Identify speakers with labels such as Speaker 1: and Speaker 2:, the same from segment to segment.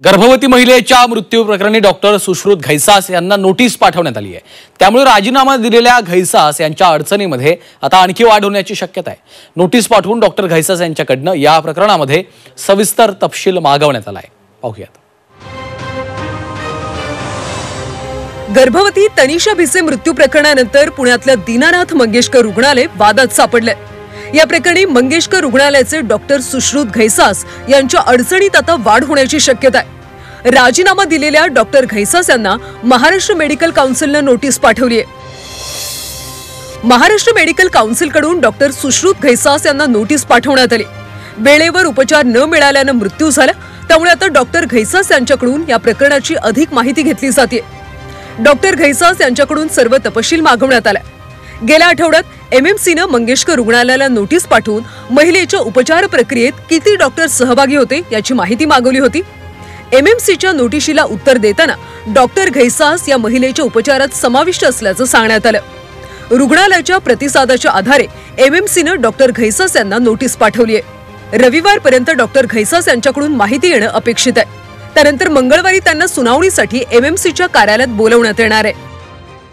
Speaker 1: गर्भवती महिलेच्या मृत्यू प्रकरणी डॉक्टर सुश्रुत घैसास यांना नोटीस पाठवण्यात आली आहे। त्यामुळे राजीनामा दिलेल्या घैसास यांच्या अडचणीमध्ये आता आणखी वाढ होण्याची शक्यता आहे। नोटीस पाठवून डॉक्टर घैसास यांच्याकडून या प्रकरणामध्ये सविस्तर तपशील मागवण्यात आला आहे। पाहूयात।
Speaker 2: गर्भवती तनिषा भिसे मृत्यू प्रकरणानंतर पुण्यातल्या दीनानाथ मंगेशकर रुग्णालय वादात सापडले। या प्रकरणी मंगेशकर रुग्णालयाचे डॉक्टर सुश्रुत घैसास यांच्या अडचणीत आता वाढ होण्याची शक्यता आहे। राजीनामा दिलेल्या डॉक्टर घैसास यांना महाराष्ट्र मेडिकल काउन्सिलने नोटीस पाठवली आहे। महाराष्ट्र मेडिकल काउन्सिलकडून डॉक्टर सुश्रुत घैसास यांना नोटीस पाठवण्यात आली। वेळेवर उपचार न मिळाल्याने मृत्यू झाला, त्यामुळे आता डॉक्टर घैसास यांच्याकडून या प्रकरणाची अधिक माहिती घेतली जाते। डॉक्टर घैसास यांच्याकडून सर्व तपशील मागवण्यात आला। गेल्या आठवड्यात एमएमसीने मंगेशकर रुग्णालयाला नोटीस पाठवून महिलेच्या उपचार प्रक्रियेत किती डॉक्टर सहभागी होते याची माहिती मागवली होती। एमएमसीच्या नोटिशीला उत्तर देताना डॉक्टर घैसास या महिलेच्या उपचारात समाविष्ट असल्याचं सांगण्यात आलं। रुग्णालयाच्या प्रतिसादाच्या आधारे एमएमसीने डॉक्टर घैसास यांना नोटीस पाठवली आहे। रविवारपर्यंत डॉक्टर घैसास यांच्याकडून माहिती येणं अपेक्षित आहे। त्यानंतर मंगळवारी त्यांना सुनावणीसाठी एमएमसीच्या कार्यालयात बोलवण्यात येणार आहे।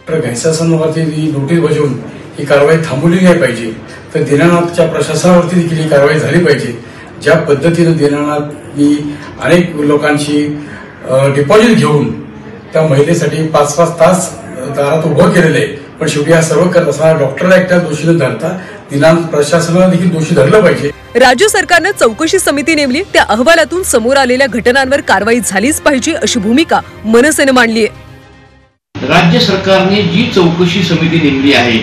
Speaker 3: डॉक्टर घैसासांवरती नोटीस बजावून ही कारवाई थांबवली नाही पाहिजे, तर दीनानाथच्या प्रशासनावरती देखील ही कारवाई झाली पाहिजे। ज्या पद्धतीने दीनानाथनी अनेक लोकांची डिपॉझिट घेऊन त्या महिलेसाठी 5-5 तास दारात उभं केलेलं आहे, पण शेवटी हा सर्व करत असताना डॉक्टरला एकट्या दोषीने धरता दीनानाथ प्रशासनाला देखील दोषी धरलं पाहिजे।
Speaker 2: राज्य सरकारने चौकशी समिती नेमली, त्या अहवालातून समोर आलेल्या घटनांवर कारवाई झालीच पाहिजे अशी भूमिका मनसेने मांडली आहे।
Speaker 4: राज्य सरकारने जी चौकशी समिती नेमली आहे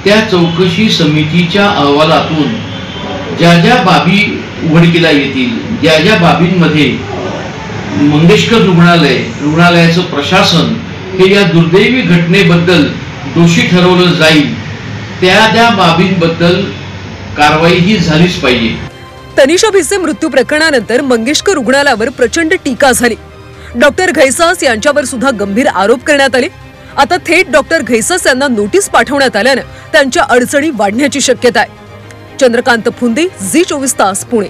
Speaker 4: त्या चौकशी समितीच्या अहवालातून ज्या ज्या बाबी उघडकीला येतील, ज्या ज्या बाबींमध्ये मंगेशकर रुग्णालयाचं प्रशासन हे या दुर्दैवी घटनेबद्दल दोषी ठरवलं जाईल, त्या बाबींबद्दल कारवाई ही झालीच पाहिजे।
Speaker 2: तनिषा भिसे मृत्यू प्रकरणानंतर मंगेशकर रुग्णालयावर प्रचंड टीका झाली। डॉक्टर घैसास यांच्यावर सुद्धा गंभीर आरोप करण्यात आले। आता थेट डॉक्टर घैसास यांना नोटीस पाठवण्यात आल्याने त्यांच्या अडचणी वाढण्याची शक्यता आहे। चंद्रकांत फुंदे, झी 24 तास, पुणे।